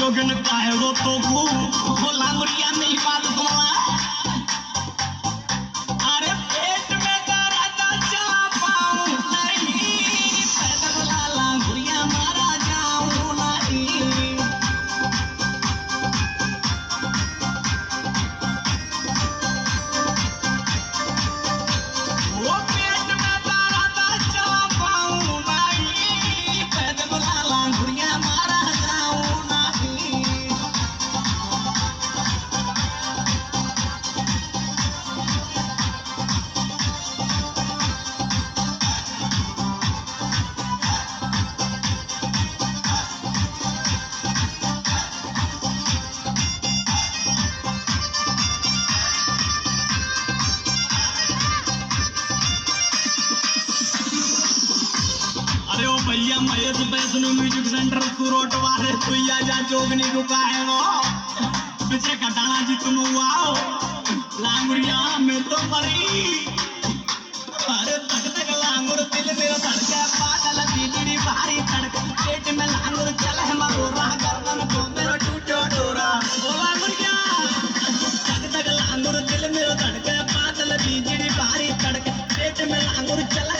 जोगन Cairo तो को लांगुरिया नहीं बात सुनला अरे पेट में दर्द चला पाऊं नहीं पैदल लांगुरिया मारा जाऊं नहीं वो पेट में दर्द चला पाऊं नहीं पैदल लांगुरिया मारा जाऊं नहीं अरे ओ भैया महेश वैष्णो म्यूजिक सेंटर सुरोट वाले भैया जा जोगनी रुकाए वो पीछे कटाना जी तुम आओ लांगुरिया में तो मरी अरे तक तक लांगुर दिल मेरा धड़के पागल बिजली भारी तड़क पेट में लांगुर चले मरोरा गर्दन को मेरा टूटो डोरा ओ लांगुरिया तक तक लांगुर दिल मेरा धड़के पागल बिजली भारी तड़क पेट में लांगुर चले